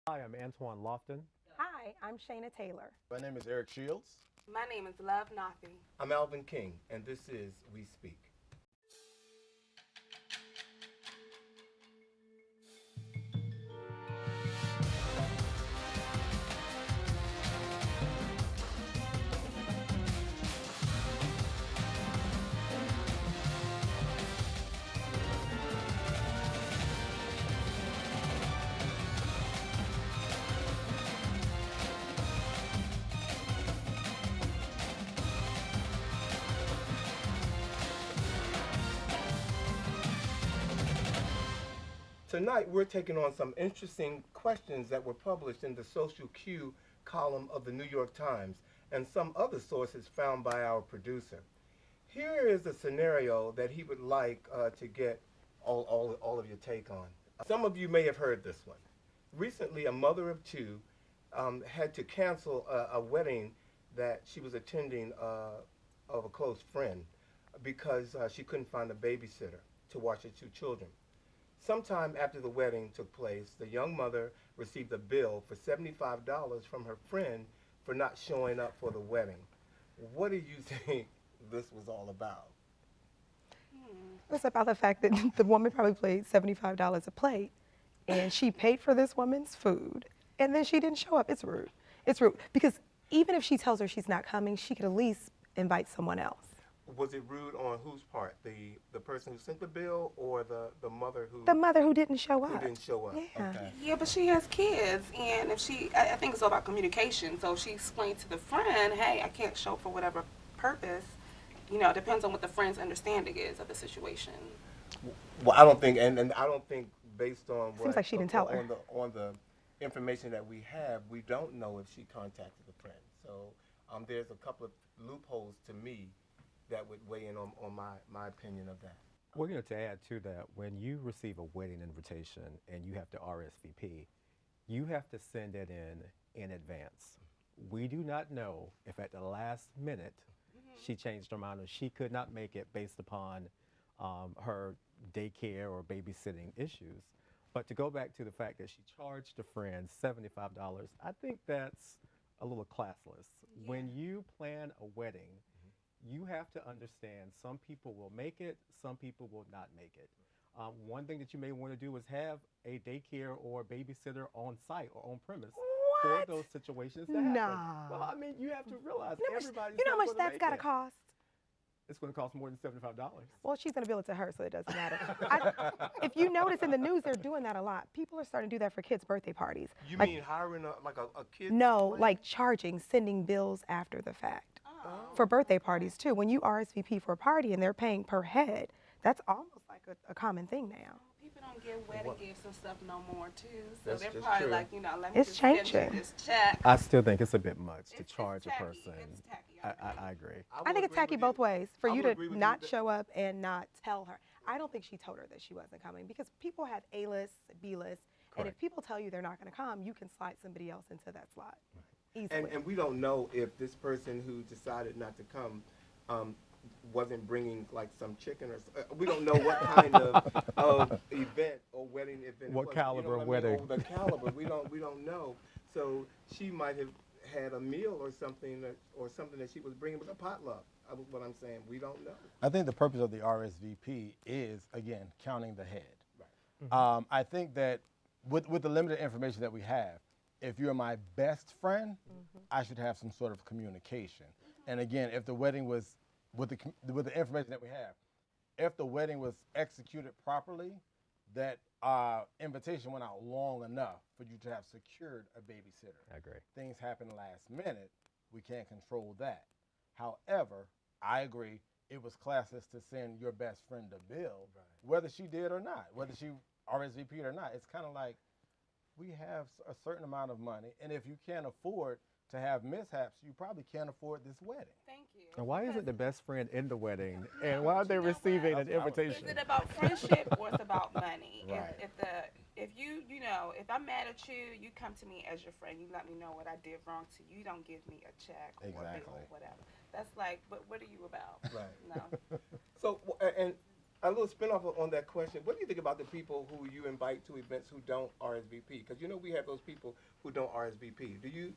Hi, I'm Antoine Lofton. Hi, I'm Shayna Taylor. My name is Eric Shields. My name is Love Nathi. I'm Alvin King, and this is We Speak. Tonight, we're taking on some interesting questions that were published in the Social Q column of the New York Times and some other sources found by our producer. Here is a scenario that he would like to get all of your take on. Some of you may have heard this one. Recently, a mother of two had to cancel a wedding that she was attending of a close friend because she couldn't find a babysitter to watch her two children. Sometime after the wedding took place, the young mother received a bill for $75 from her friend for not showing up for the wedding. What do you think this was all about? It's about the fact that the woman probably paid $75 a plate, and she paid for this woman's food, and then she didn't show up. It's rude. It's rude because even if she tells her she's not coming, she could at least invite someone else. Was it rude on whose part? The person who sent the bill or the mother who? The mother who didn't show up. Who didn't show up. Yeah. Okay. Yeah, but she has kids, and if I think it's all about communication. So if she explained to the friend, hey, I can't show up for whatever purpose, it depends on what the friend's understanding is of the situation. Well, I don't think, and I don't think based on what. Seems like she didn't tell her. On the information that we have, we don't know if she contacted the friend. So there's a couple of loopholes to me that would weigh in on my opinion of that. Well, to add to that, when you receive a wedding invitation and you have to RSVP, you have to send it in advance. We do not know if at the last minute she changed her mind or she could not make it based upon her daycare or babysitting issues. But to go back to the fact that she charged a friend $75, I think that's a little classless. Yeah. When you plan a wedding, you have to understand some people will make it, some people will not make it. One thing that you may want to do is have a daycare or babysitter on site or on premise for those situations to happen. Nah. Well, I mean, you have to realize everybody's You know how not much gonna that's make got to it. cost? It's going to cost more than $75. Well, she's going to bill it to her, so it doesn't matter. If you notice in the news, they're doing that a lot. People are starting to do that for kids' birthday parties. You Like, mean hiring a kid? no, display? like charging, sending bills after the fact. Oh. For birthday parties, too. When you RSVP for a party and they're paying per head, that's almost like a common thing now. People don't give wedding gifts and stuff no more, too. So That's they're just probably true. like, let me It's just send you changing. this check. I still think it's a bit much to It's charge a tacky. person. It's tacky. I agree. I think it's tacky both ways. For I you would to agree with you not that- show up and not tell her. I don't think she told her that she wasn't coming because people have A-lists, B-lists, and if Correct. people tell you they're not going to come, you can slide somebody else into that slot easily. And we don't know if this person who decided not to come wasn't bringing like some chicken or we don't know what kind of event or wedding event. What it was, caliber what I mean? wedding. Or the caliber. We don't know. So she might have had a meal or something that she was bringing with a potluck. What I'm saying, we don't know. I think the purpose of the RSVP is, again, counting the head. Right. I think that with the limited information that we have, if you're my best friend, I should have some sort of communication. And again, if the wedding was, with the information that we have, if the wedding was executed properly, that invitation went out long enough for you to have secured a babysitter. I agree. Things happen last minute. We can't control that. However, I agree, it was classless to send your best friend a bill, whether she did or not, whether she RSVP'd or not. It's kind of like we have a certain amount of money, and if you can't afford to have mishaps, you probably can't afford this wedding. Thank you. And why isn't the best friend in the wedding? And why are they receiving an Is invitation? it about friendship or it's about money? Right. If I'm mad at you, you come to me as your friend. You let me know what I did wrong to you. You don't give me a check or a bill Exactly. or whatever. That's like, but what are you about? Right. No. So and A little spinoff on that question. What do you think about the people who you invite to events who don't RSVP? Because you know we have those people who don't RSVP.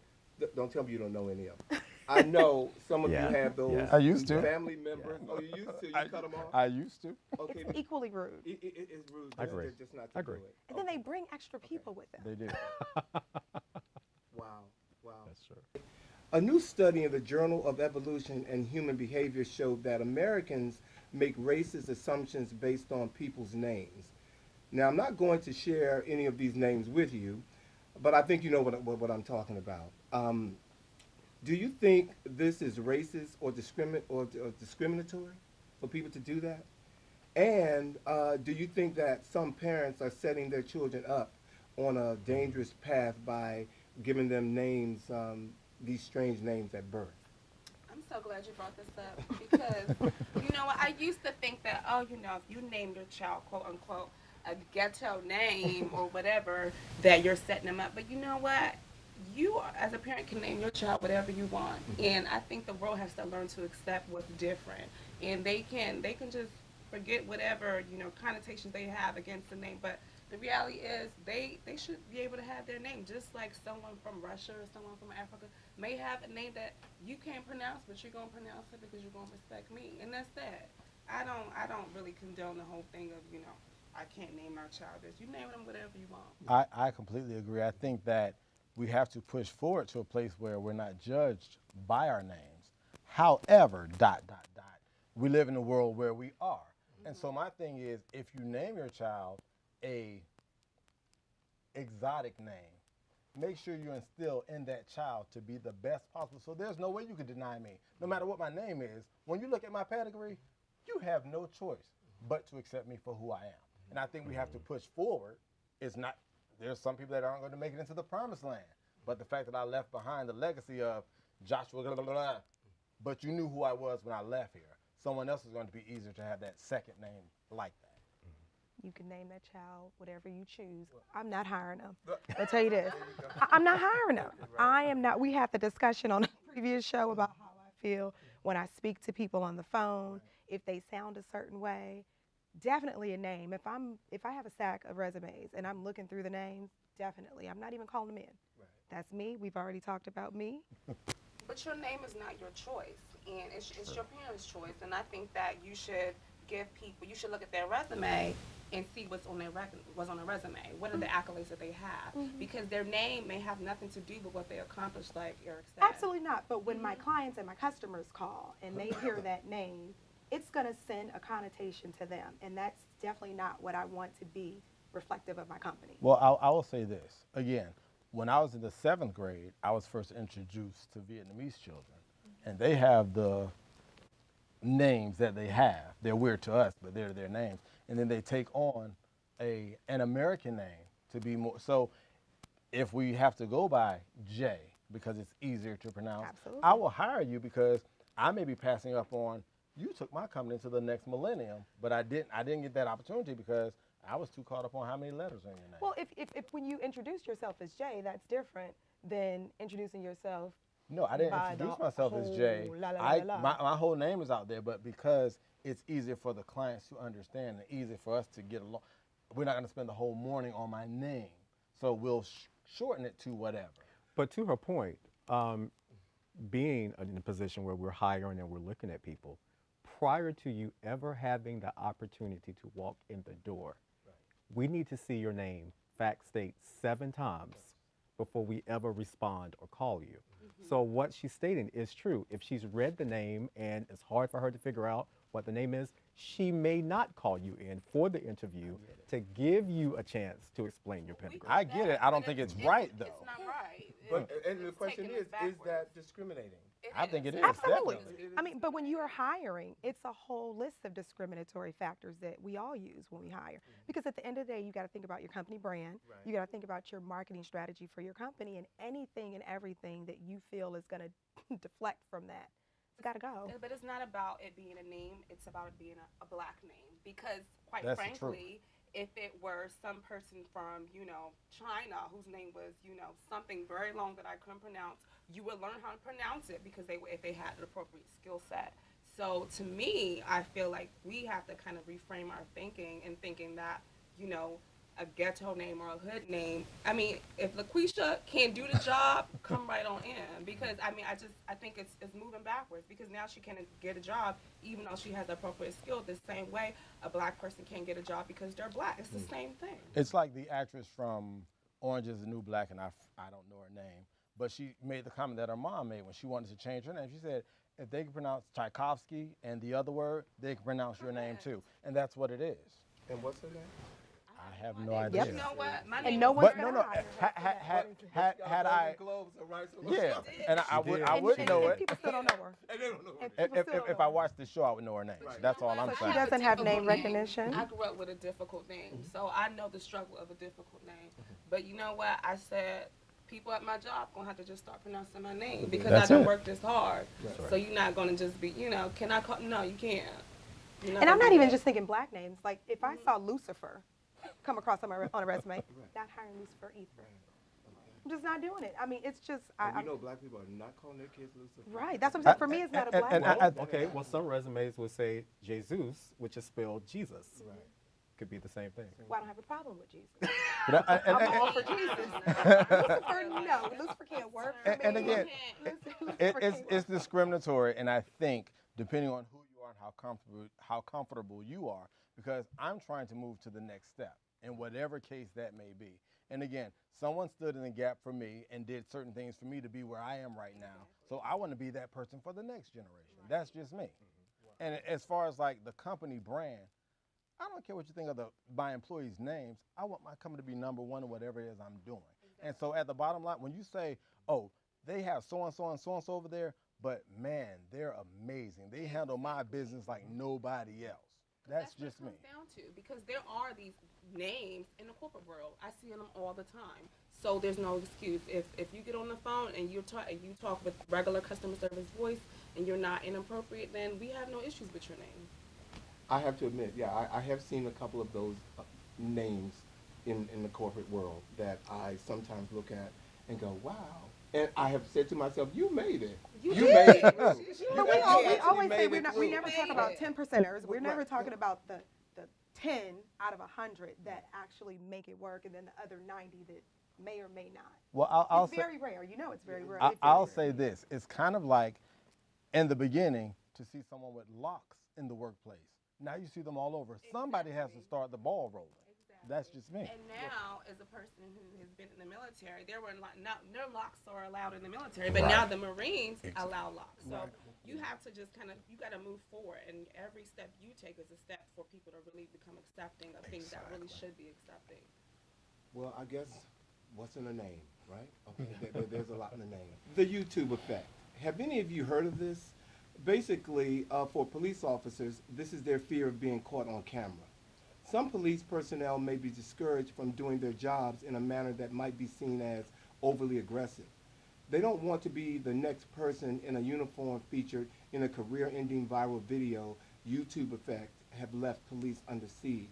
Don't tell me you don't know any of them. I know some of you Yeah, have those yeah. I used to. family members. Oh, you used to? You cut them off? I used to. Okay. It's equally rude. It's rude. I agree. Just not to I agree. do it. And then they bring extra people with them. They do. Wow. Wow. That's true. A new study in the Journal of Evolution and Human Behavior showed that Americans make racist assumptions based on people's names. Now, I'm not going to share any of these names with you, but I think you know what I'm talking about. Do you think this is racist or discriminatory for people to do that? And do you think that some parents are setting their children up on a dangerous path by giving them names, these strange names at birth? I'm so glad you brought this up because, you know what, I used to think that, oh, you know, if you named your child, quote unquote, a ghetto name or whatever, that you're setting them up. But you know what? You, as a parent, can name your child whatever you want. And I think the world has to learn to accept what's different. And they can just forget whatever, you know, connotations they have against the name. But the reality is they should be able to have their name, just like someone from Russia or someone from Africa may have a name that you can't pronounce, but you're gonna pronounce it because you're gonna respect me, and that's that. I don't really condone the whole thing of, you know, I can't name my child this. You name them whatever you want. I completely agree. I think that we have to push forward to a place where we're not judged by our names. However, we live in a world where we are. And so my thing is, if you name your child a exotic name, make sure you instill in that child to be the best possible. So there's no way you can deny me. No matter what my name is, when you look at my pedigree, you have no choice but to accept me for who I am. And I think we have to push forward. It's not, there's some people that aren't going to make it into the promised land. But the fact that I left behind the legacy of Joshua, blah, blah, blah, but you knew who I was when I left here. Someone else is going to be easier to have that second name like that. You can name that child whatever you choose. I'm not hiring them. I'll tell you this. I'm not hiring them. I am not. We had the discussion on a previous show about how I feel when I speak to people on the phone, if they sound a certain way. Definitely a name. If I have a stack of resumes and I'm looking through the names, definitely. I'm not even calling them in. That's me. We've already talked about me. But your name is not your choice, and it's your parents' choice. And I think that you should you should look at their resume and see what's on their resume. What are the accolades that they have? Because their name may have nothing to do with what they accomplished, like Eric said. Absolutely not. But when my clients and my customers call and they hear that name, it's going to send a connotation to them. And that's definitely not what I want to be reflective of my company. Well, I will say this. Again, when I was in the 7th grade, I was first introduced to Vietnamese children. And they have the names that they have. They're weird to us, but they're their names. And then they take on an American name to be more. So if we have to go by J because it's easier to pronounce, Absolutely. I will hire you because I may be passing up on, you took my company to the next millennium, but I didn't get that opportunity because I was too caught up on how many letters are in your name. Well, if when you introduce yourself as Jay, that's different than introducing yourself. No, I didn't by introduce the myself as Jay. whole la, la, la, la, la. My whole name is out there, but because it's easier for the clients to understand and easier for us to get along, we're not going to spend the whole morning on my name. So we'll shorten it to whatever. But to her point, being in a position where we're hiring and we're looking at people, prior to you ever having the opportunity to walk in the door, we need to see your name fact state 7 times before we ever respond or call you. So what she's stating is true. If she's read the name and it's hard for her to figure out what the name is, she may not call you in for the interview to give you a chance to explain your pedigree. I get it. I don't think it's right, though. It's not right. But and the It's question taking us is backwards. that discriminating? I think it is, Absolutely. definitely. I mean, but when you are hiring, it's a whole list of discriminatory factors that we all use when we hire. Because at the end of the day, you got to think about your company brand. Right. You got to think about your marketing strategy for your company, and anything and everything that you feel is going to deflect from that. It's got to go. But it's not about it being a name. It's about it being a black name. Because quite That's the truth. frankly, if it were some person from, you know, China whose name was, you know, something very long that I couldn't pronounce, you would learn how to pronounce it because if they had the appropriate skill set. So to me, I feel like we have to kind of reframe our thinking and thinking that, you know, a ghetto name or a hood name. I mean, if LaQuisha can't do the job, come right on in. Because I mean, I think it's moving backwards because now she can't get a job even though she has the appropriate skill. The same way a black person can't get a job because they're black. It's the same thing. It's like the actress from Orange is the New Black, and I don't know her name, but she made the comment that her mom made when she wanted to change her name. She said, if they can pronounce Tchaikovsky and the other word, they can pronounce your name too. And that's what it is. And what's her name? I have no idea. You know what? My And name no is one's But no, gonna no. hire her. Had I, Globes, right? yeah, and I would did. know and it. people still don't know her. And they don't know And her. people still don't If know I her. watched the show, I would know her name. Right. That's all I'm So she saying. doesn't have name Difficult recognition. I grew up with a difficult name, so I know the struggle of a difficult name. But you know what? I said people at my job gonna have to just start pronouncing my name because That's I don't it. work this hard. Right. So you're not gonna just be, you know, can I call? No, you can't. You're And I'm gonna not do even that. just thinking black names. Like if I saw Lucifer come across on a resume, not hiring Lucifer either. I'm just not doing it. I mean, it's just And I, we know black people are not calling their kids Lucifer. right. That's what I'm saying. For me, it's not a black and name. Okay, well, some resumes will say Jesus, which is spelled Jesus. Right. Could be the same thing. Well, I don't have a problem with Jesus. But I'm all for Jesus. Lucifer, no. Lucifer can't work for me. And again, Lucifer it's can't it's work. discriminatory, and I think depending on who you are and how comfortable you are, because I'm trying to move to the next step in whatever case that may be. And again, someone stood in the gap for me and did certain things for me to be where I am right now. So I want to be that person for the next generation. That's just me. And as far as like the company brand, I don't care what you think of my employees' names. I want my company to be number one in whatever it is I'm doing. And so at the bottom line, when you say, oh, they have so-and-so and so-and-so over there, but man, they're amazing. They handle my business like nobody else. That's what it just me. comes down to because there are these names in the corporate world. I see them all the time. So there's no excuse. If you get on the phone and you talk with regular customer service voice and you're not inappropriate, then we have no issues with your name. I have to admit, yeah, I have seen a couple of those names in the corporate world that I sometimes look at and go, wow. And I have said to myself, you made it. You made it. But we actually always say made it we through. never talk Made about it. 10%ers. We're never Right. talking about the 10 out of 100 that actually make it work, and then the other 90 that may or may not. Well, It's very rare. You know, it's very rare. It's very I'll rare. say this. It's kind of like in the beginning to see someone with locks in the workplace. Now you see them all over. Somebody has to start the ball rolling. That's just me. And now, as a person who has been in the military, no locks are allowed in the military, but now the Marines allow locks. So you have to just you got to move forward, and every step you take is a step for people to really become accepting of things that really should be accepting. Well, I guess what's in a name, right? Okay, there's a lot in the name. The YouTube effect. Have any of you heard of this? Basically, for police officers, this is their fear of being caught on camera. Some police personnel may be discouraged from doing their jobs in a manner that might be seen as overly aggressive. They don't want to be the next person in a uniform featured in a career-ending viral video. YouTube effect have left police under siege,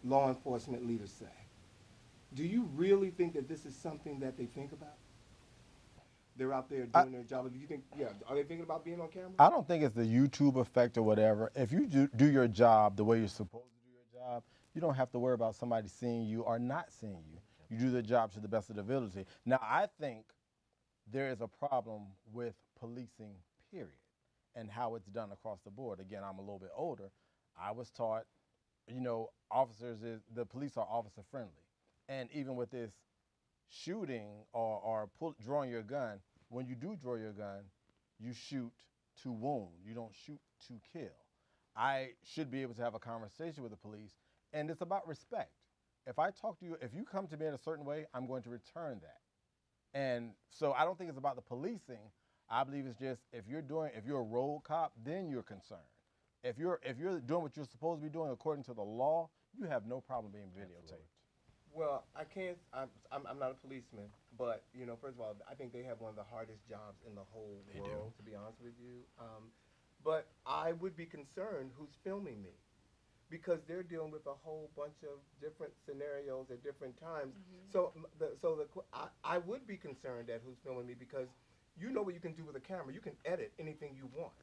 law enforcement leaders say. Do you really think that this is something that they think about? They're out there doing their job. Do you think, are they thinking about being on camera? I don't think it's the YouTube effect or whatever. If you do your job the way you're supposed to do your job, you don't have to worry about somebody seeing you or not seeing you. You do the job to the best of the ability. Now, I think there is a problem with policing, period, and how it's done across the board. Again, I'm a little bit older. I was taught, the police are officer friendly. And even with this shooting or drawing your gun, when you do draw your gun, you shoot to wound. You don't shoot to kill. I should be able to have a conversation with the police, and it's about respect. If I talk to you, if you come to me in a certain way, I'm going to return that. And so I don't think it's about the policing. I believe it's just if you're a road cop, then you're concerned. If you're doing what you're supposed to be doing according to the law, you have no problem being videotaped. Well, I'm not a policeman, but, first of all, I think they have one of the hardest jobs in the whole world, to be honest with you. But I would be concerned who's filming me because they're dealing with a whole bunch of different scenarios at different times. I would be concerned at who's filming me because you know what you can do with a camera. You can edit anything you want.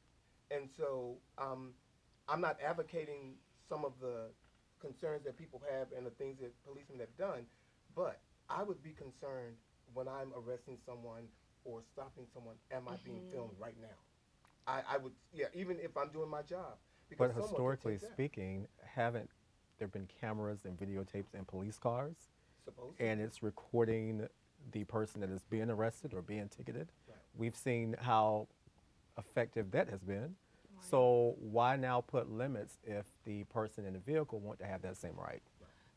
And so I'm not advocating some of the concerns that people have and the things that policemen have done, but I would be concerned when I'm arresting someone or stopping someone, am I being filmed right now? I would, yeah, even if I'm doing my job. Because But someone could historically take that. speaking, haven't there been cameras and videotapes in police cars? Supposed to. And it's recording the person that is being arrested or being ticketed. Right. We've seen how effective that has been. So why now put limits if the person in the vehicle want to have that same right?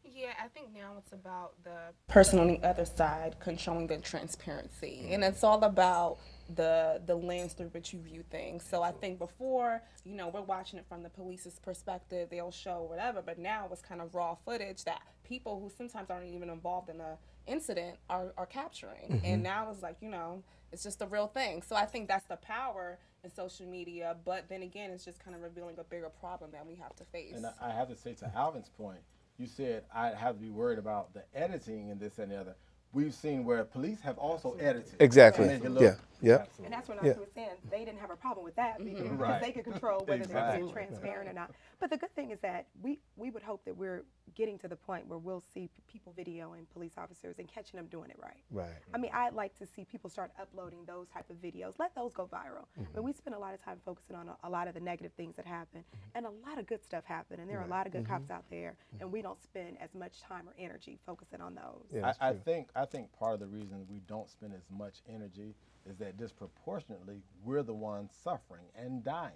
Yeah, I think now it's about the person on the other side controlling the transparency, and it's all about the lens through which you view things. So I think before, you know, we're watching it from the police's perspective, they'll show whatever, but now it's kind of raw footage that people who sometimes aren't even involved in the incident are capturing. And now it's like, you know, it's just the real thing. So I think that's the power in social media, but then again, it's just kind of revealing a bigger problem that we have to face. And I have to say, to Alvin's point, you said I have to be worried about the editing and this and the other. We've seen where police have also edited. Exactly. To make it look- Yeah. Yeah. And that's what Yeah. I was saying. They didn't have a problem with that because Right. they could control whether they're Exactly. being transparent or not. But the good thing is that we would hope that we're getting to the point where we'll see people videoing police officers and catching them doing it right. Right. I mean, I'd like to see people start uploading those type of videos. Let those go viral. But we spend a lot of time focusing on a lot of the negative things that happen, and a lot of good stuff happen, and there are a lot of good cops out there, and we don't spend as much time or energy focusing on those. Yeah, that's I true. think part of the reason we don't spend as much energy is that disproportionately we're the ones suffering and dying.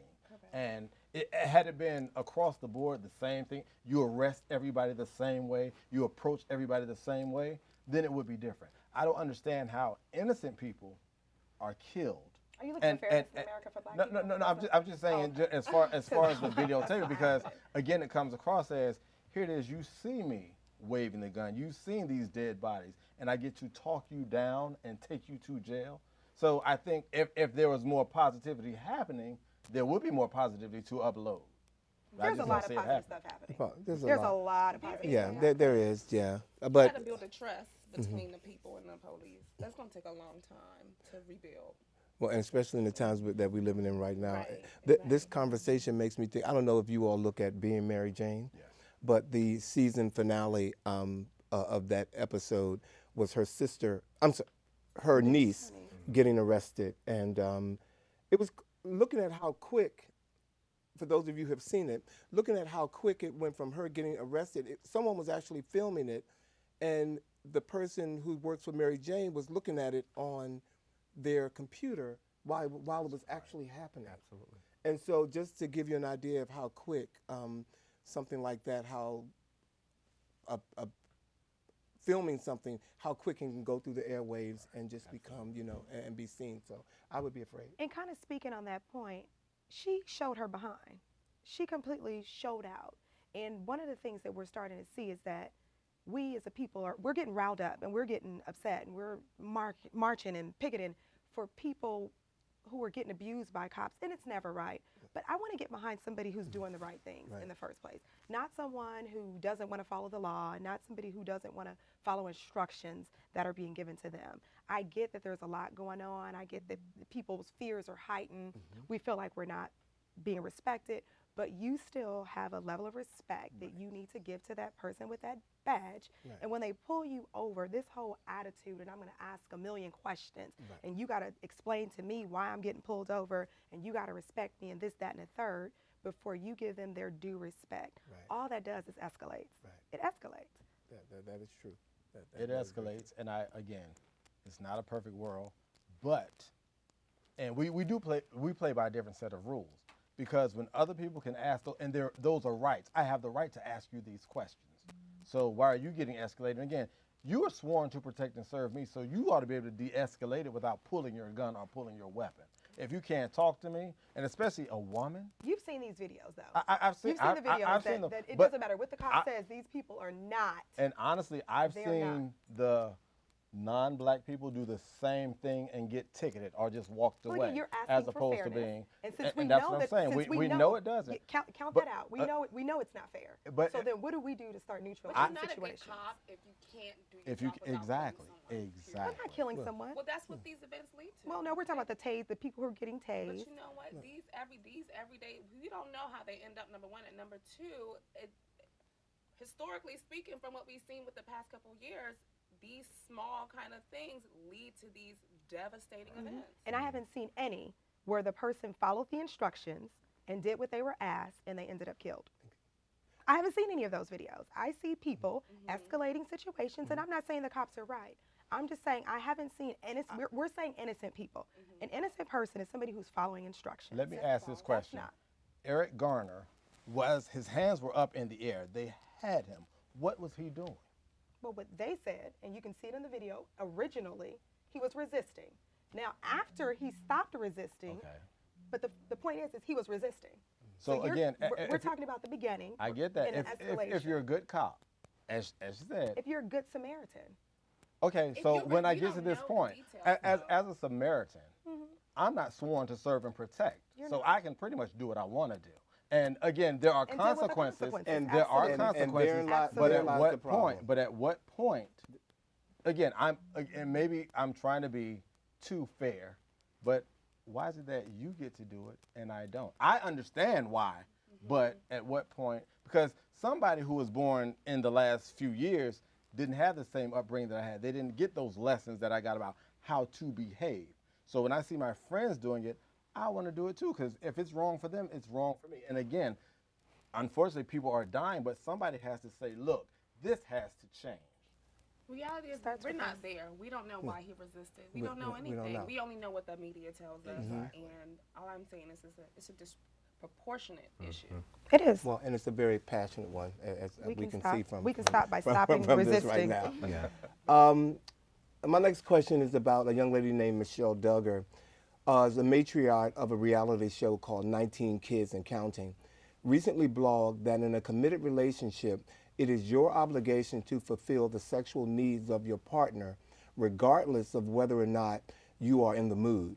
And had it been across the board the same thing, you arrest everybody the same way, you approach everybody the same way, then it would be different. I don't understand how innocent people are killed. Are you looking for fairness in America for black people? No. I'm just saying as far as the videotape, because again, it comes across as, here it is, you see me waving the gun, you've seen these dead bodies, and I get to talk you down and take you to jail. So I think if there was more positivity happening, there would be more positivity to upload. I There's just a don't lot of see it positive happen. stuff happening. There's There's a lot of positive Yeah, stuff there is, yeah. You But gotta build a trust between the people and the police. That's gonna take a long time to rebuild. well, and especially in the times that we're living in right now, Right, this conversation makes me think. I don't know if you all look at Being Mary Jane, but the season finale of that episode was her sister. Her niece getting arrested, and it was looking at how quick. For those of you who have seen it, looking at how quick it went from her getting arrested, someone was actually filming it, and the person who works for Mary Jane was looking at it on their computer while it was actually happening. Absolutely. And so just to give you an idea of how quick something like that, how filming something, how quick it can go through the airwaves and just become, and be seen. So I would be afraid. And kind of speaking on that point, she showed her behind. She completely showed out. And one of the things that we're starting to see is that we as a people we're getting riled up and we're getting upset and we're marching and picketing for people who are getting abused by cops, and it's never right. But I want to get behind somebody who's doing the right things in the first place. Not someone who doesn't want to follow the law, not somebody who doesn't want to follow instructions that are being given to them. I get that there's a lot going on. I get that people's fears are heightened. We feel like we're not being respected, but you still have a level of respect that you need to give to that person with that badge. And when they pull you over, this whole attitude, and I'm going to ask a million questions, and you got to explain to me why I'm getting pulled over, and you got to respect me and this, that, and the third before you give them their due respect. All that does is escalates. It escalates. That is true. It escalates, and again, it's not a perfect world, but, and we play by a different set of rules, because when other people can ask, and those are rights. I have the right to ask you these questions. So why are you getting escalated? And again, you are sworn to protect and serve me, so you ought to be able to de-escalate it without pulling your gun or pulling your weapon. If you can't talk to me, and especially a woman. You've seen these videos, though. I've seen You've seen the videos I've seen them, that it but doesn't matter what the cop says, these people are not. And honestly, I've They're seen the non-black people do the same thing and get ticketed or just walked Well, away, you're as asking for opposed to fairness. being. And since we that's know what I'm that, saying. since We know it doesn't. Count But, that out. We know it's not fair. but- so then, what do we do to start But neutralizing you're not a good situations? cop if you can't do your If you job without exactly, killing someone. We're exactly. not killing someone. Well, that's what these events lead to. Well, no, we're talking about the people who are getting But tased. you know what? These everyday, we don't know how they end up. Number one, and number two, historically speaking, from what we've seen with the past couple of years, these small kind of things lead to these devastating events. And I haven't seen any where the person followed the instructions and did what they were asked and they ended up killed. I haven't seen any of those videos. I see people escalating situations, and I'm not saying the cops are right. I'm just saying I haven't seen innocent. We're saying innocent people. An innocent person is somebody who's following instructions. Let me ask this question. not. Eric Garner his hands were up in the air. They had him. What was he doing? Well, what they said, and you can see it in the video, originally he was resisting. Now, after he stopped resisting, but the point is he was resisting. So again, we're talking about the beginning. I get that. and an If escalation. you're a good cop, as you said. If you're a good Samaritan. Okay, If so you're when good, I you get to don't this know the point, details, as a Samaritan, I'm not sworn to serve and protect, You're so not. I can pretty much do what I want to do. And again, there are And deal with the consequences, consequences. and there are Absolutely. consequences. And therein But at lies the what problem. point? But at what point? Again, and maybe I'm trying to be too fair, but why is it that you get to do it and I don't? I understand why, but at what point? Because somebody who was born in the last few years didn't have the same upbringing that I had. They didn't get those lessons that I got about how to behave. So when I see my friends doing it, I want to do it too, because if it's wrong for them, it's wrong for me. And again, unfortunately, people are dying, but somebody has to say, look, this has to change. Reality is Starts we're with not us. there. We don't know why he resisted. We don't know we anything. don't We, know. only know what the media tells us. And all I'm saying is it's a disproportionate issue. It is. Well, and it's a very passionate one, as we can stop. see from. We can stop by stopping from this right resisting. now. Yeah. My next question is about a young lady named Michelle Duggar. Is a matriarch of a reality show called 19 Kids and Counting. Recently blogged that in a committed relationship, it is your obligation to fulfill the sexual needs of your partner, regardless of whether or not you are in the mood.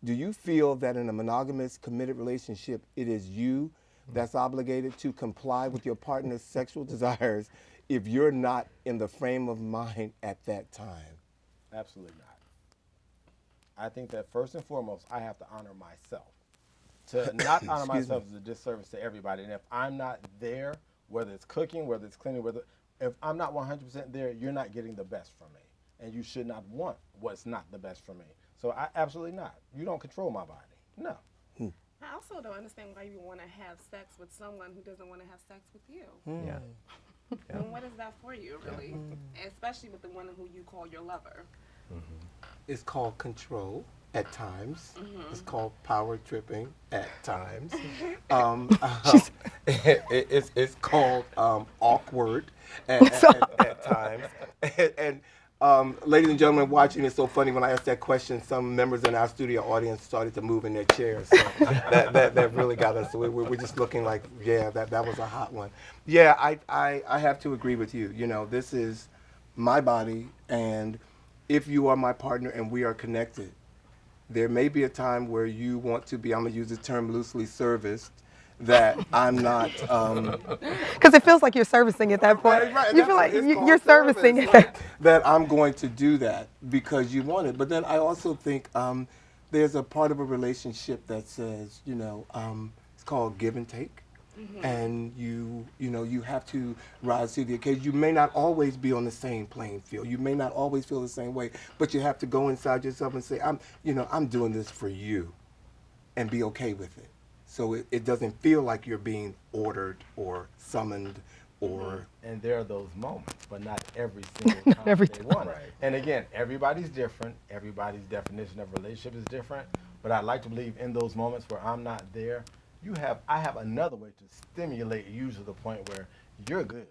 Do you feel that in a monogamous, committed relationship, it is you that's obligated to comply with your partner's sexual desires if you're not in the frame of mind at that time? Absolutely not. I think that first and foremost, I have to honor myself. To not honor Excuse myself is a disservice to everybody. And if I'm not there, whether it's cooking, whether it's cleaning, if I'm not 100% there, you're not getting the best from me. And you should not want what's not the best from me. So I absolutely not. You don't control my body. No. I also don't understand why you want to have sex with someone who doesn't want to have sex with you. Yeah. And what is that for you, really? Especially with the one who you call your lover. It's called control at times. It's called power tripping at times. It's called awkward at times. Ladies and gentlemen watching, it's so funny when I asked that question, some members in our studio audience started to move in their chairs. So that really got us. So we're just looking like, yeah, that was a hot one. Yeah, I have to agree with you. You know, this is my body, and if you are my partner and we are connected, there may be a time where you want to be, I'm going to use the term loosely serviced, that I'm not. Because it feels like you're servicing at that point. Right, You feel like it's called you're servicing it. right? That I'm going to do that because you want it. But then I also think there's a part of a relationship that says, you know, it's called give and take. And you have to rise to the occasion. You may not always be on the same playing field. You may not always feel the same way, but you have to go inside yourself and say, I'm doing this for you, and be okay with it. So it doesn't feel like you're being ordered or summoned or. And there are those moments, but not every single time every they want it. And again, everybody's different. Everybody's definition of relationship is different. But I like to believe in those moments where I'm not there, I have another way to stimulate you to the point where you're good.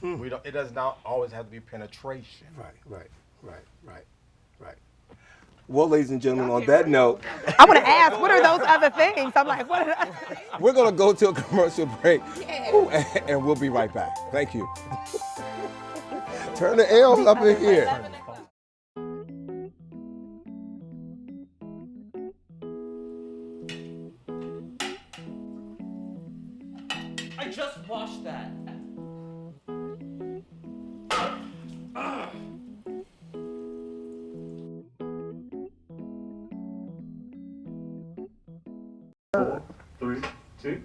It does not always have to be penetration. Right. Well, ladies and gentlemen, on that note, I want to ask, what are those other things? I'm like, what? we're going to go to a commercial break, and we'll be right back. Thank you. Turn the L up in here. I just washed that. Three, two.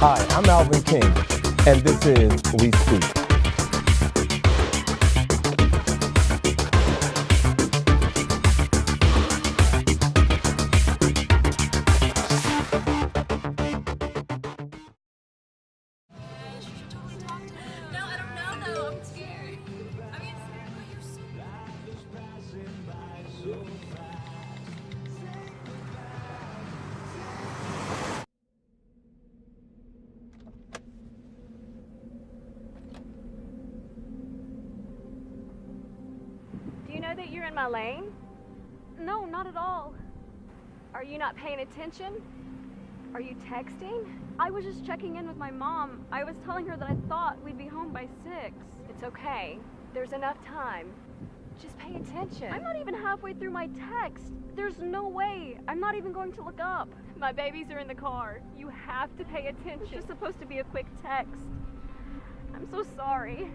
Hi, I'm Alvin King, and this is We Speak. No, I don't know though. I'm scared. I mean, you're so... Do you know that you're in my lane? No, not at all. Are you not paying attention? Are you texting? I was just checking in with my mom. I was telling her that I thought we'd be home by 6. It's okay. There's enough time. Just pay attention. I'm not even halfway through my text. There's no way. I'm not even going to look up. My babies are in the car. You have to pay attention. It's just supposed to be a quick text. I'm so sorry.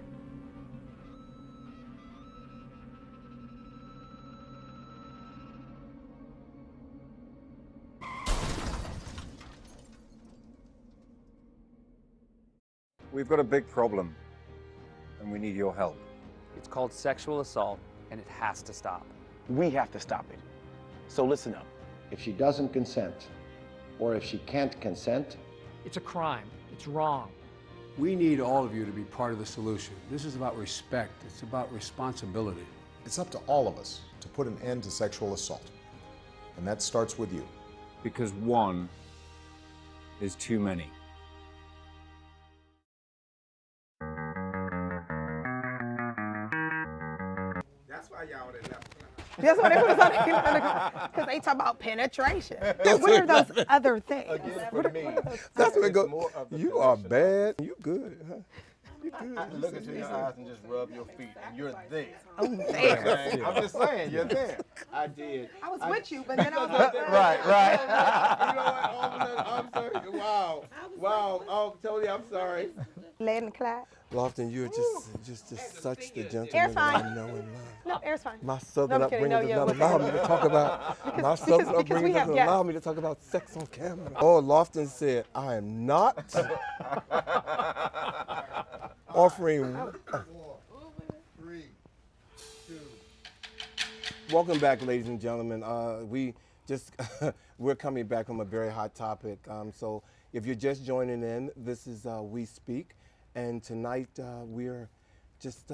We've got a big problem, and we need your help. It's called sexual assault, and it has to stop. We have to stop it. So listen up. If she doesn't consent, or if she can't consent, it's a crime. It's wrong. We need all of you to be part of the solution. This is about respect. It's about responsibility. It's up to all of us to put an end to sexual assault. And that starts with you. Because one is too many. That's why y'all didn't have That's what they put us on because they talk about penetration. What are those other things? Again, for me, That's what it it's goes. more of the You are professional. bad. You good, huh? You good. I look into your eyes and just rub your feet, and you're there. Oh, there. I'm just saying, you're there. I did. I was with you, but then I was like, Right. You know what? All of a sudden, I'm sorry. Wow. Oh, Tony, I'm sorry. Lay in the clap. Lofton, you're just such the gentleman Air's that I fine. know and love. No, air's fine. My southern No, I'm kidding. upbringing No, does yeah, not allow me to talk about my southern because we upbringing have doesn't allow me to talk about sex on camera. Oh, Lofton said, I am not offering. Three, two. Welcome back, ladies and gentlemen. We're coming back from a very hot topic. So if you're just joining in, this is We Speak, and tonight we're just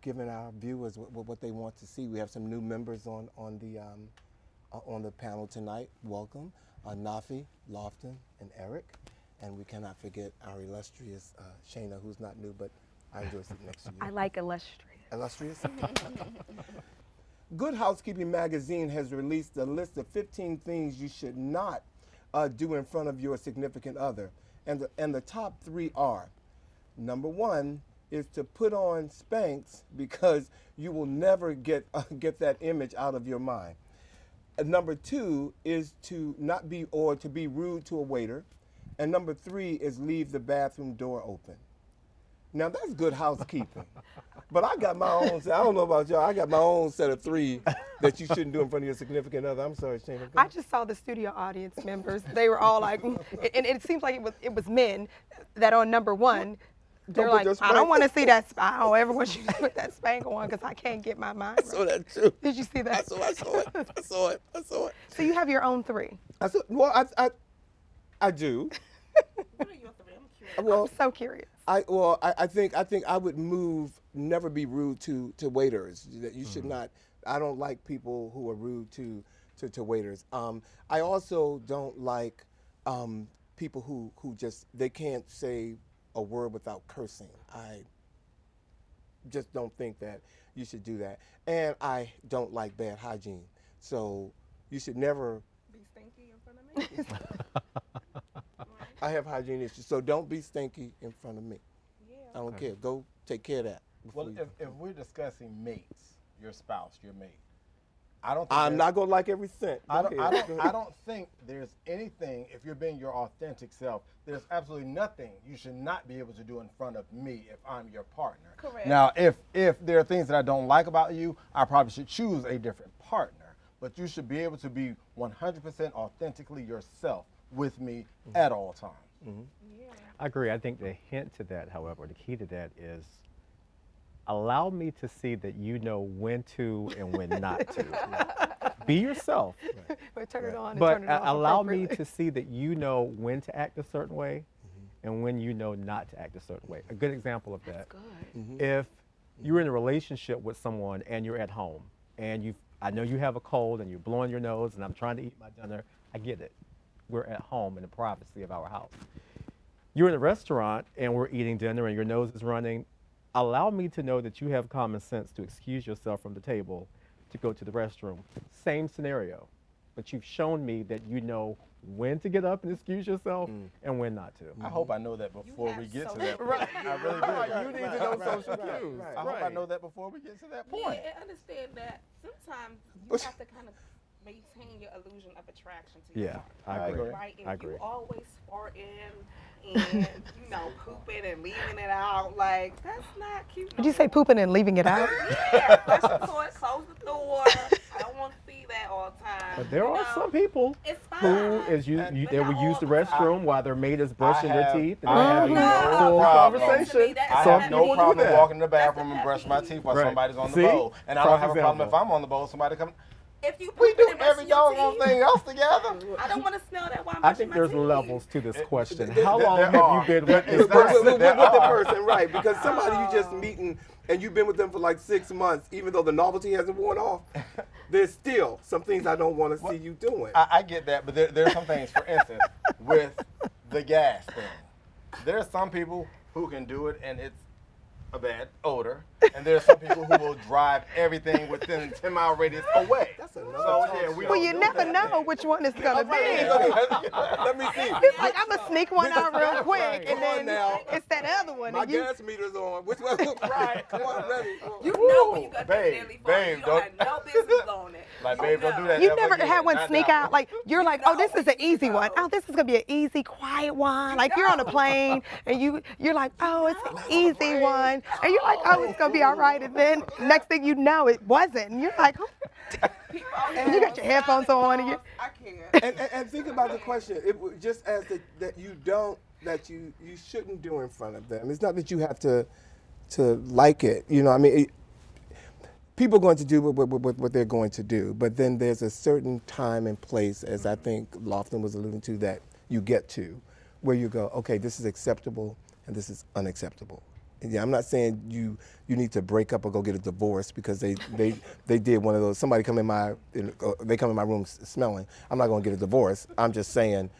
giving our viewers what they want to see. We have some new members on the panel tonight. Welcome, Nafi, Lofton, and Eric, and we cannot forget our illustrious Shayna, who's not new, but I enjoy sitting next to you. I like illustrious. Illustrious? Good Housekeeping magazine has released a list of 15 things you should not do in front of your significant other. And the top 3 are, number 1 is to put on Spanx because you will never get that image out of your mind. Number 2 is to not be, or to be rude to a waiter. And number 3 is leave the bathroom door open. Now that's good housekeeping. But I got my own, I don't know about y'all, I got my own set of 3 that you shouldn't do in front of your significant other. I'm sorry, Shayna. I just saw the studio audience members. They were all like, and it seems like it was men that on number 1, they're like, I don't want to see that. I don't ever want you to put that spank on because I can't get my mind right. I saw that too. Did you see that? I saw it. So you have your own 3. I do. What are your 3? I'm curious. Well, I'm so curious. I think I would never be rude to waiters. That you should not. I don't like people who are rude to waiters. I also don't like people who just they can't say a word without cursing. I just don't think that you should do that. And I don't like bad hygiene. So you should never be stinky in front of me. I have hygiene issues, so don't be stinky in front of me. Yeah. I don't care. Go take care of that. Well, if we're discussing mates, your spouse, your mate, I don't think I'm not gonna like every cent. I don't think there's anything, if you're being your authentic self, there's absolutely nothing you should not be able to do in front of me if I'm your partner. Correct. Now, if there are things that I don't like about you, I probably should choose a different partner. But you should be able to be 100% authentically yourself with me at all times. Mm-hmm. Yeah. I agree. I think the hint to that, however, the key to that is allow me to see that you know when to and when not to. Be yourself. But turn it on and but turn it off allow me to see that you know when to act a certain way and when you know not to act a certain way. A good example of that. If you're in a relationship with someone and you're at home and I know you have a cold and you're blowing your nose and I'm trying to eat my dinner, I get it. We're at home in the privacy of our house. You're in a restaurant and we're eating dinner and your nose is running. Allow me to know that you have common sense to excuse yourself from the table to go to the restroom. Same scenario, but you've shown me that you know when to get up and excuse yourself and when not to. I hope I know that before we get to that point. Right. I really do. You need to know social cues. I hope I know that before we get to that point. Yeah, and understand that sometimes you have to kind of maintain your illusion of attraction to your partner. I agree. Right? And I agree. you always farting and, pooping and leaving it out. Like, that's not cute. Did you say pooping and leaving it out? Yeah, flush the toilet, close the door. I don't want to see that all the time. But there are some people who they will use the restroom while their mate is brushing their teeth and having a full conversation. I have no problem walking in the bathroom and brushing my teeth while somebody's on the bowl. And I don't have a problem if I'm on the bowl, somebody comes. If you we do every doggone thing else together. I don't want to smell that while I'm I think there's brushing my teeth. levels to this question. How long have you been with this with person? the person, right? Because somebody you just meeting and you've been with them for like 6 months, even though the novelty hasn't worn off, there's still some things I don't want to see you doing. I get that, but there are some things, for instance, with the gas thing. There are some people who can do it and it's a bad odor, and there are some people who will drive everything within 10-mile radius away. That's another well, you never know which one it's going to be. Let me see. It's like, I'm going to sneak one out real quick, and then it's that other one. My gas meter's on. Which one? Right. Come on, ready. You know when you got that daily phone, you don't have no business blowing it. Like, babe, don't do that. You've never had one sneak out? Like, you're like, oh, this is an easy one. Oh, this is going to be an easy, quiet one. Like, you're on a plane, and you're like, oh, it's an easy one. And you're like, oh, it's going to be all right. And then next thing you know, it wasn't. And you're like, oh. And you got your headphones on. And I can't. And think about the question. It just as that you shouldn't do in front of them. It's not that you have to like it. People are going to do what they're going to do. But then there's a certain time and place, as I think Lofton was alluding to, that you get to, where you go, okay, this is acceptable and this is unacceptable. Yeah, I'm not saying you need to break up or go get a divorce because they did one of those. Somebody come in my room smelling. I'm not going to get a divorce. I'm just saying,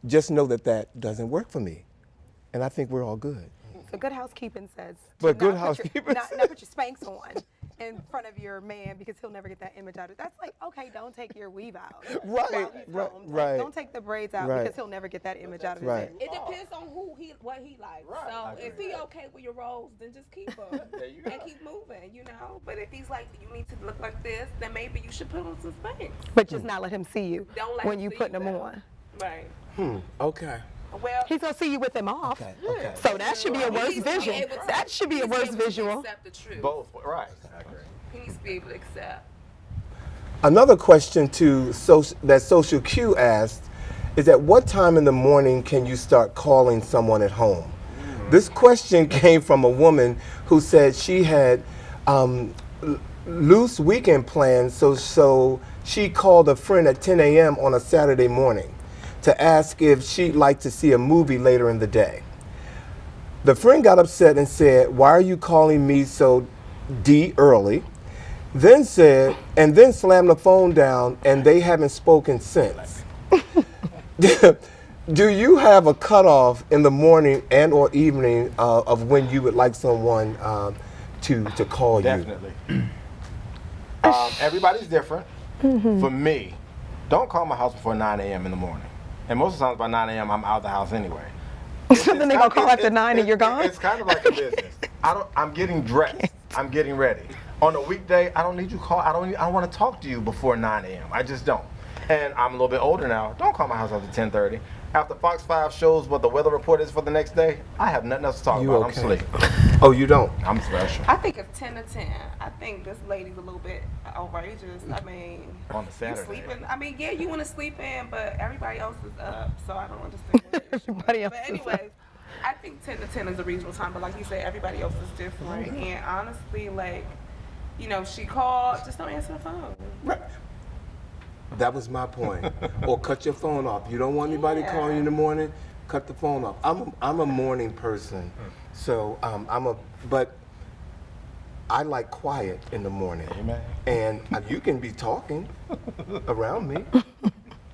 just know that doesn't work for me, and I think we're all good. So good housekeeping says. But good housekeeping. Not put your Spanx on in front of your man because he'll never get that image out of it. That's like, okay, don't take your weave out. Right. Don't take the braids out because he'll never get that image out of his head. It depends on what he likes. Right. So if he okay with your rolls, then just keep them and keep moving, But if he's like, you need to look like this, then maybe you should put on some Spanx. But just not let him see you when you putting them on. Right. Okay. Well, he's gonna see you with them off. Okay. So that should be a worse visual. That should be a worse visual. Accept the truth. Both, right. I agree. He needs to be able to accept. Another question that Social Q asked is, at what time in the morning can you start calling someone at home? This question came from a woman who said she had loose weekend plans, so she called a friend at 10 a.m. on a Saturday morning to ask if she'd like to see a movie later in the day. The friend got upset and said, "Why are you calling me so early?" Then slammed the phone down, and they haven't spoken since. Do you have a cutoff in the morning and or evening of when you would like someone to call Definitely. you? Everybody's different. For me, don't call my house before 9 a.m. in the morning. And most of the times by 9 a.m. I'm out of the house anyway. Then they gonna call after 9 and you're gone? It's kind of like a business. I'm getting dressed. I'm getting ready. On a weekday, I don't need you to call. I don't want to talk to you before 9 a.m. I just don't. And I'm a little bit older now. Don't call my house after 10:30. After Fox 5 shows what the weather report is for the next day, I have nothing else to talk about. Okay? I'm asleep. Oh, you don't? I'm special. I think it's 10 to 10. I think this lady's a little bit outrageous. I mean, On a Saturday. you sleeping. I mean, yeah, you want to sleep in, but everybody else is up, so I don't understand what the issue is. Everybody else But is up. anyways, I think 10 to 10 is a reasonable time, but like you said, everybody else is different. And honestly, like, you know, she called, just don't answer the phone. Right. That was my point. Or cut your phone off. You don't want anybody calling you in the morning, cut the phone off. I'm a morning person, so but I like quiet in the morning. Amen. And you can be talking around me,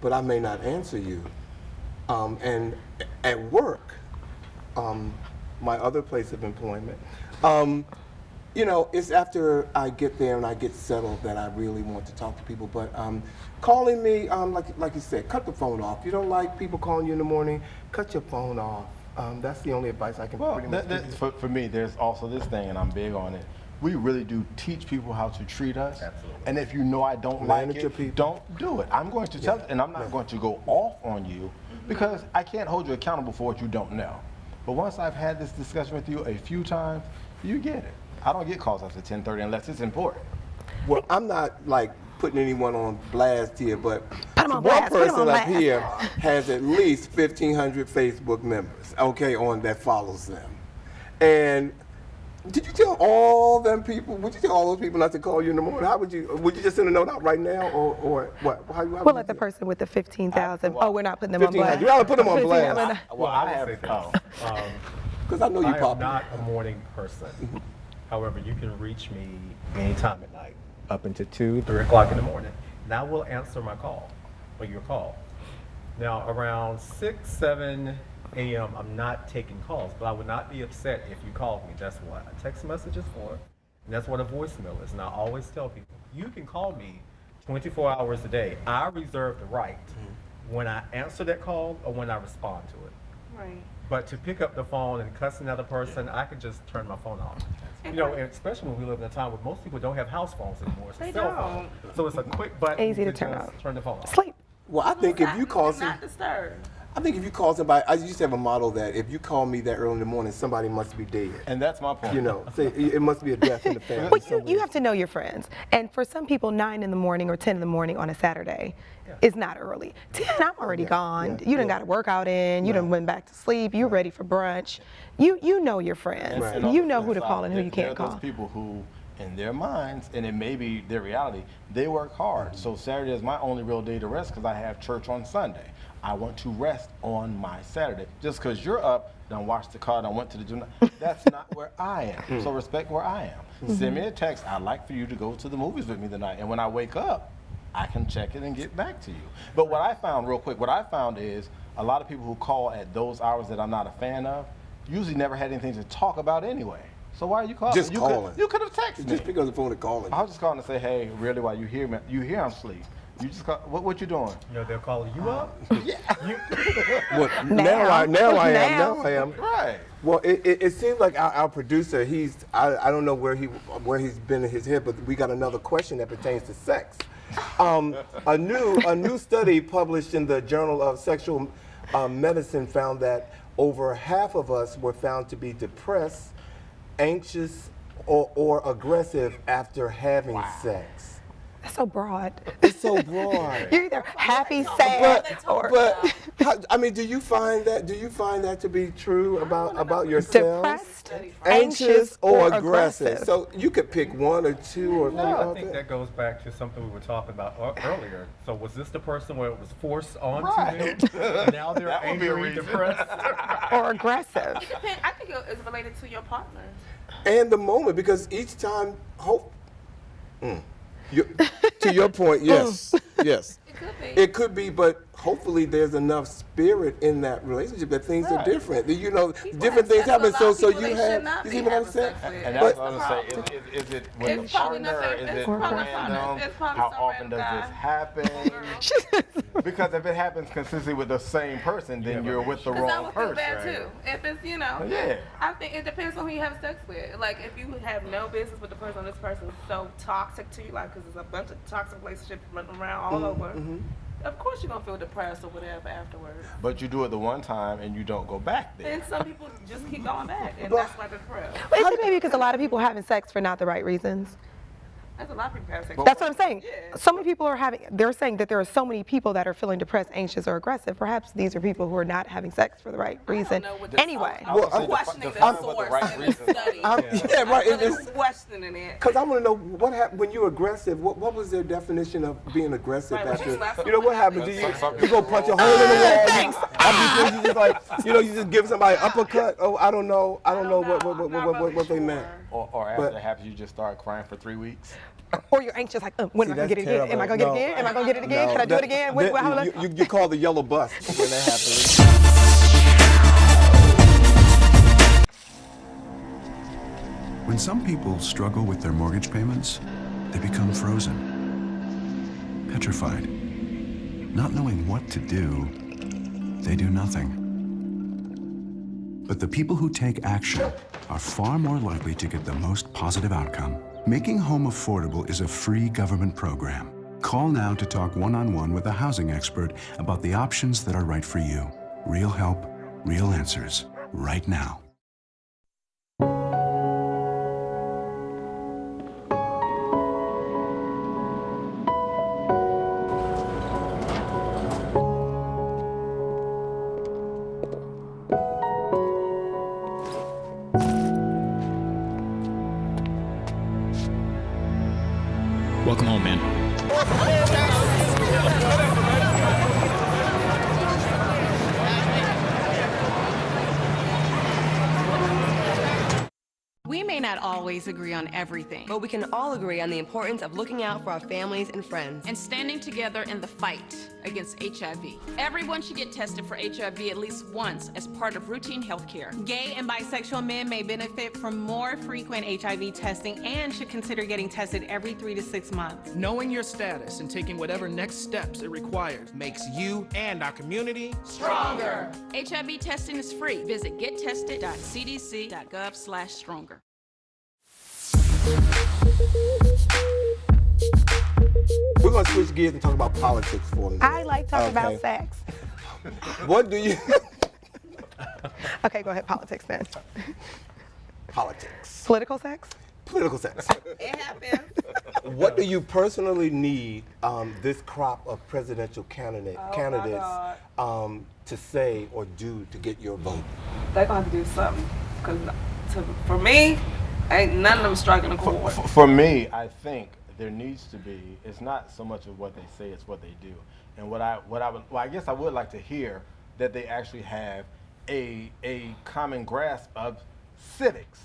but I may not answer you. And at work, my other place of employment, you know, it's after I get there and I get settled that I really want to talk to people. But calling me, like you said, cut the phone off. You don't like people calling you in the morning, cut your phone off. That's the only advice I can pretty much give you. For me, there's also this thing, and I'm big on it. We really do teach people how to treat us. Absolutely. And if you know I don't Manage like your it, people. don't do it. I'm going to tell you, and I'm not going to go off on you because I can't hold you accountable for what you don't know. But once I've had this discussion with you a few times, you get it. I don't get calls after 10:30 unless it's important. Well, I'm not like putting anyone on blast here, but Put 'em on one blast, put 'em person on up blast. here has at least 1,500 Facebook members, okay, that follows them. And did you tell all them people? Would you tell all those people not to call you in the morning? How would you? Would you just send a note out right now, or what? How We'll would let the you- person with the 15,000. Oh, we're not putting them on 1,500. blast. You gotta put them on 15,000. blast. Well, I have Because I know you I am popular. not a morning person. However, you can reach me anytime at night, up until 2, 3 o'clock in the morning, and I will answer my call, or your call. Now, around 6, 7 a.m., I'm not taking calls, but I would not be upset if you called me. That's what a text message is for, and that's what a voicemail is. And I always tell people, you can call me 24 hours a day. I reserve the right when I answer that call or when I respond to it. Right. But to pick up the phone and cuss another person, I could just turn my phone off. You know, and especially when we live in a time where most people don't have house phones anymore. It's a They cell phone. So it's a quick button. Easy to just turn off. Turn the phone off. Sleep. Well, I think if you call Do not disturb. I think if you call somebody, I used to have a model that if you call me that early in the morning, somebody must be dead. And that's my point. You know, say, it must be a death in the family. Well, you have to know your friends. And for some people, 9 in the morning or 10 in the morning on a Saturday is not early. 10, I'm already gone. You done got a workout in. You done went back to sleep. You're ready for brunch. You know your friends. And You know who to call and who you there can't are those call. people who, in their minds, and it may be their reality, they work hard. So Saturday is my only real day to rest because I have church on Sunday. I want to rest on my Saturday. Just because you're up, done watched the car, done went to the gym, that's not where I am. So respect where I am. Send me a text. I'd like for you to go to the movies with me tonight. And when I wake up, I can check it and get back to you. But what I found, real quick, what I found is a lot of people who call at those hours that I'm not a fan of usually never had anything to talk about anyway. So why are you calling? Just calling. You could have texted me. Just pick up the phone and call I was just calling to say, hey, really, while you hear me, you hear I'm asleep. You just call, what you doing? You know, they're calling you up. Yeah. Well, now I am. Right. Well, it seems like our producer, I don't know where he's been in his head, but we got another question that pertains to sex. A new study published in the Journal of Sexual Medicine found that over half of us were found to be depressed, anxious, or aggressive after having sex. so broad. It's so broad. You're either happy, sad, but I mean, do you find that to be true about yourself? Depressed, anxious, or aggressive? So you could pick one or two or three. No, I think that goes back to something we were talking about earlier. So was this the person where it was forced onto them? And now they're angry, depressed, or aggressive? It depends. I think it's related to your partner. And the moment, because each time, to your point, yes, yes. It could be. It could be, but hopefully there's enough spirit in that relationship that things are different. You know, different things happen. So you have, you see what I'm saying? And that's what I'm saying. Is it with the partner? Is it random? How often does this happen? Because if it happens consistently with the same person, then you're with the wrong person. I would feel bad too. If it's, Yeah. I think it depends on who you have sex with. Like, if you have no business with the person, this person is so toxic to you, like, because there's a bunch of toxic relationships running around all over. Of course you're going to feel depressed or whatever afterwards. But you do it the one time and you don't go back there. And some people just keep going back, and that's like a depressed. Well, is it maybe because a lot of people are having sex for not the right reasons? That's a lot of people have sex. That's what I'm saying. Yeah. So many people they're saying that there are so many people that are feeling depressed, anxious, or aggressive. Perhaps these are people who are not having sex for the right reason. Anyway. I'm questioning the source of the study. Yeah, right. I'm questioning it. Because I want to know what happened when you're aggressive. What was their definition of being aggressive? Right, after, you know, what happened? You go punch a hole in the wall. You just like, you just give somebody an uppercut. Oh, I don't know what they meant. Or after that happens, you just start crying for 3 weeks. Or you're anxious, like, when am I going to get it again? Am I going to get it again? Am I going to get it again? Can I do it again? You call the yellow bus when that happens. When some people struggle with their mortgage payments, they become frozen, petrified. Not knowing what to do, they do nothing. But the people who take action are far more likely to get the most positive outcome. Making home affordable is a free government program. Call now to talk one-on-one with a housing expert about the options that are right for you. Real help, real answers, right now. Welcome home, man. We may not always agree on everything, but we can all agree on the importance of looking out for our families and friends. And standing together in the fight against HIV. Everyone should get tested for HIV at least once as part of routine health care. Gay and bisexual men may benefit from more frequent HIV testing and should consider getting tested every 3 to 6 months. Knowing your status and taking whatever next steps it requires makes you and our community stronger. HIV testing is free. Visit gettested.cdc.gov/stronger. We're going to switch gears and talk about politics for a minute. I like talking about sex. What do you... Okay, go ahead. Politics then. Politics. Political sex? Political sex. It happens. What do you personally need this crop of presidential candidates to say or do to get your vote? They're going to do something. Because for me, ain't none of them striking a chord. For me, I think there needs to be, it's not so much of what they say, it's what they do. And I guess I would like to hear that they actually have a common grasp of civics.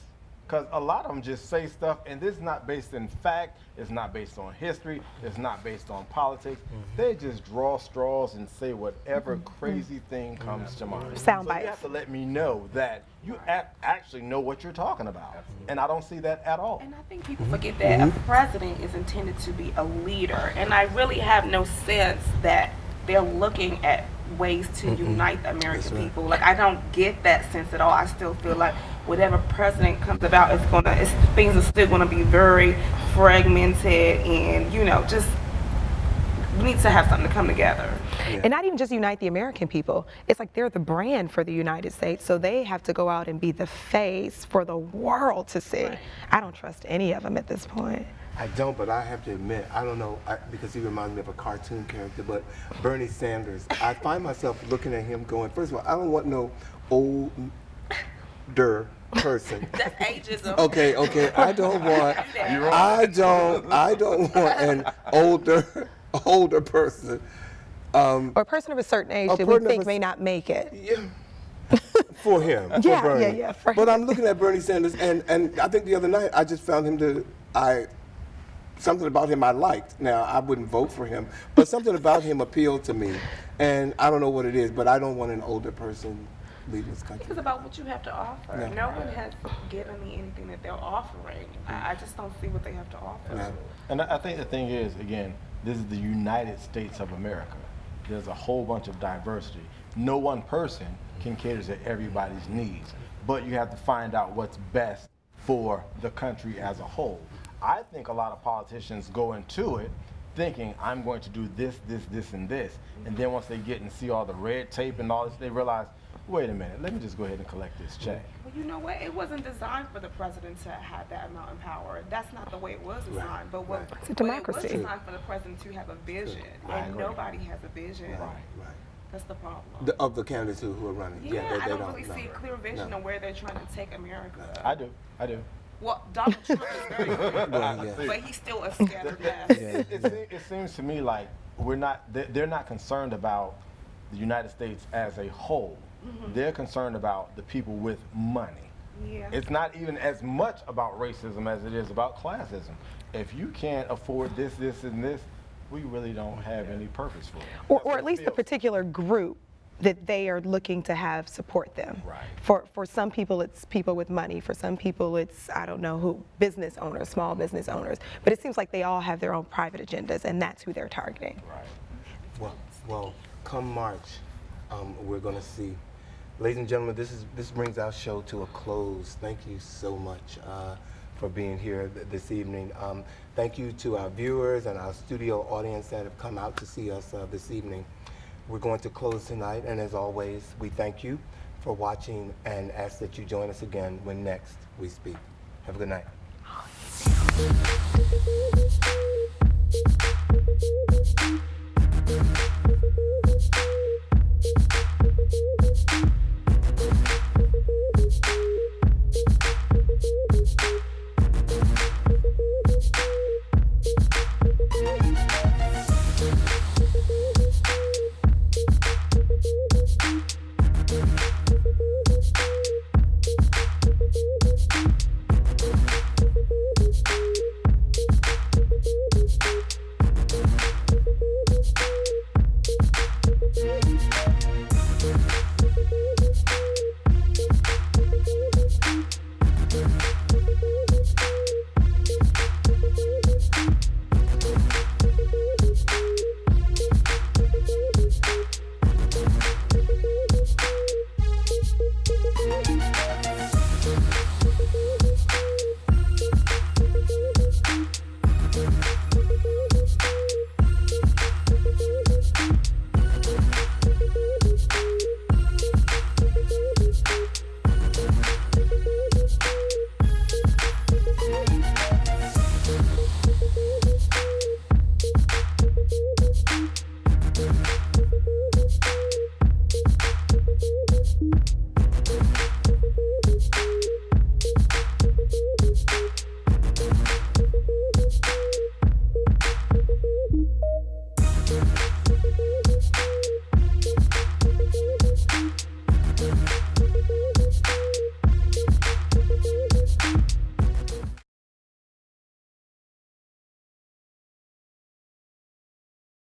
Because a lot of them just say stuff, and this is not based in fact, it's not based on history, it's not based on politics. They just draw straws and say whatever crazy thing comes to mind. Sound so bites. you have to let me know that you actually know what you're talking about. And I don't see that at all. And I think people forget that a president is intended to be a leader. And I really have no sense that they're looking at ways to unite the American people. Like, I don't get that sense at all. I still feel like whatever president comes about, things are still going to be very fragmented, and just we need to have something to come together. And not even just unite the American people. It's like they're the brand for the United States, so they have to go out and be the face for the world to see. I don't trust any of them at this point. I don't, but I have to admit, I don't know, because he reminds me of a cartoon character, but Bernie Sanders, I find myself looking at him going, first of all, I don't want no older person. That's ageism. Okay, I don't want an older person. Or a person of a certain age that we think may not make it. For him, for Bernie. But I'm looking at Bernie Sanders, and I think the other night I just found him something about him I liked. Now, I wouldn't vote for him, but something about him appealed to me, and I don't know what it is, but I don't want an older person leading this country. It's about what you have to offer. Yeah. No one has given me anything that they're offering. I just don't see what they have to offer. Yeah. And I think the thing is, again, this is the United States of America. There's a whole bunch of diversity. No one person can cater to everybody's needs, but you have to find out what's best for the country as a whole. I think a lot of politicians go into it thinking, I'm going to do this, and this. And then once they get and see all the red tape and all this, they realize, wait a minute, let me just go ahead and collect this check. Well, you know what? It wasn't designed for the president to have that amount of power. That's not the way it was designed. But It's a democracy. It was designed for the president to have a vision. And nobody has a vision. Right. That's the problem. Of the candidates who are running. Yeah, I don't really see a clear vision of where they're trying to take America. I do. Well, Donald Trump is very good, but he's still a scattered mess. It seems to me like they're not concerned about the United States as a whole. They're concerned about the people with money. Yeah. It's not even as much about racism as it is about classism. If you can't afford this, and this, we really don't have any purpose for it. Or at least a particular group that they are looking to have support them. Right. For some people, it's people with money. For some people, it's, I don't know who, business owners, small business owners. But it seems like they all have their own private agendas, and that's who they're targeting. Right. Well, come March, we're going to see. Ladies and gentlemen, this brings our show to a close. Thank you so much for being here this evening. Thank you to our viewers and our studio audience that have come out to see us this evening. We're going to close tonight, and as always, we thank you for watching and ask that you join us again when next we speak. Have a good night.